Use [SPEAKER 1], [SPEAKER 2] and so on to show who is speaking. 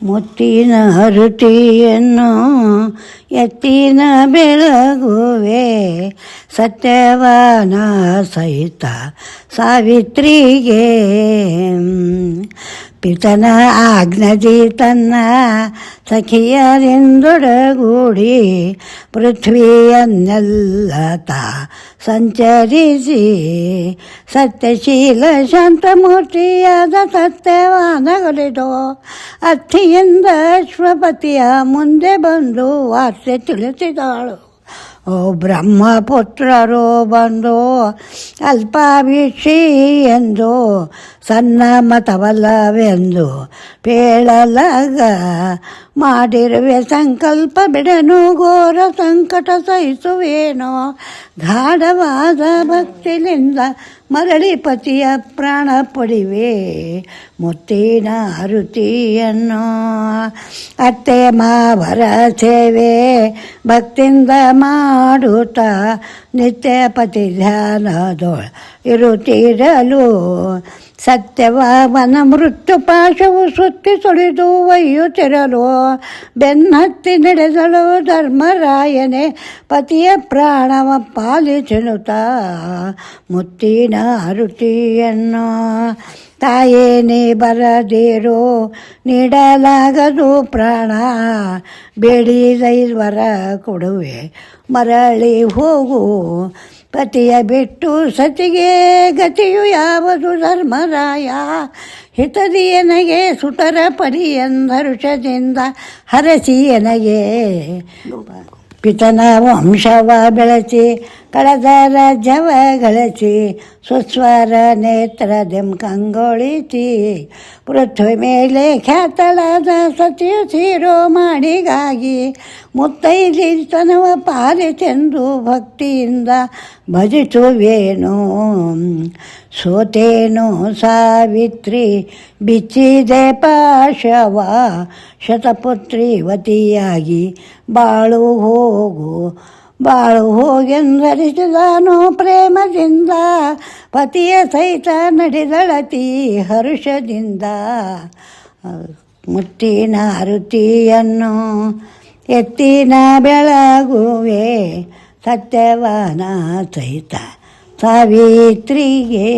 [SPEAKER 1] ಮುತ್ತಿನ ಹರುತಿಯನ್ನು ಎತ್ತಿನ ಬೆಳಗುವೆ ಸತ್ಯವಾನ ಸಹಿತ ಸಾವಿತ್ರಿಗೆ ಪಿತನ ಆಜ್ಞದಿ ತನ್ನ ಸಖಿಯರಿಂದೊಡಗೂಡಿ ಪೃಥ್ವಿಯನ್ನೆಲ್ಲ ಸಂಚರಿಸಿ ಸತ್ಯಶೀಲ ಶಾಂತಮೂರ್ತಿಯಾದ ಸತ್ಯವಾನಗಲಿದು ಅತ್ತಿಯಿಂದ ಅಶ್ವಪತಿಯ ಮುಂದೆ ಬಂದು ವಾರ್ತೆ ತಿಳಿಸಿದಳು. ಓ ಬ್ರಹ್ಮಪುತ್ರರು ಬಂದು ಅಲ್ಪಾವೀಕ್ಷಿ ಎಂದು ಸಣ್ಣ ಮತವಲ್ಲವೆಂದು ಪೇಳಲಾಗ ಮಾಡಿರುವೆ ಸಂಕಲ್ಪ ಬಿಡನು ಘೋರ ಸಂಕಟ ಸಹಿಸುವೇನೋ ಗಾಢವಾದ ಭಕ್ತಿಲಿಂದ ಮರಳಿ ಪತಿಯ ಪ್ರಾಣ ಪಡಿವೆ ಮುತ್ತಿನ ಹರುತಿಯನ್ನು ಅತ್ತೆ ಮಾವರ ಸೇವೆ ಭಕ್ತಿಯಿಂದ ಮಾಡುತ್ತಾ ನಿತ್ಯ ಪತಿ ಧ್ಯಾನದೊಳ ಇರುತ್ತಿರಲು ಸತ್ಯವಾಮನ ಮೃತ್ಯು ಪಾಶವು ಸುತ್ತಿ ಸುಳಿದು ಒಯ್ಯುತ್ತಿರಲು ಬೆನ್ನತ್ತಿ ನಡೆದಳು ಧರ್ಮರಾಯನೇ ಪತಿಯ ಪ್ರಾಣವ ಪಾಲಿಸಿನುತ್ತ ಮುತ್ತಿನ ಹರುತಿಯನ್ನು ತಾಯೇನೇ ಬರದಿರೋ ನೀಡಲಾಗದು ಪ್ರಾಣ ಬೇಡಿದೈವರ ಕೊಡುವೆ ಮರಳಿ ಹೋಗು ಪತಿಯ ಬಿಟ್ಟು ಸತಿಗೆ ಗತಿಯು ಯಾವುದು ಧರ್ಮರಾಯ ಹಿತದಿಯನಗೆ ಸುತರ ಪರಿಯಂದರುಷದಿಂದ ಹರಸಿಯನಗೆ ಪಿತನ ವಂಶವ ಬೆಳೆಸಿ ಕಳೆದ ರಾಜ್ಯವ ಗಳಿಸಿ ಸ್ವಸ್ವರ ನೇತ್ರದೆಂ ಕಂಗೊಳಿಸಿ ಪೃಥ್ವಿ ಮೇಲೆ ಖ್ಯಾತಳಾದ ಸತಿಯು ಸೀರೋ ಮಾಡಿಗಾಗಿ ಮುತ್ತೈದಿತನವ ಪಾಲಿತೆಂದು ಭಕ್ತಿಯಿಂದ ಭಜಿಸುವೇನು ಸೋತೇನು ಸಾವಿತ್ರಿ ಬಿಚ್ಚಿದೆ ಪಾಶವ ಶತಪುತ್ರಿವತಿಯಾಗಿ ಬಾಳು ಹೋಗೆಂದರಿಸಿದನು ಪ್ರೇಮದಿಂದ ಪತಿಯ ಸಹಿತ ನಡೆದಳತಿ ಹರುಷದಿಂದ ಮುತ್ತಿನ ಹರುತಿಯನ್ನು ಎತ್ತಿನ ಬೆಳಗುವೆ ಸತ್ಯವಾನ ಸಹಿತ ಸಾವಿತ್ರಿಗೆ.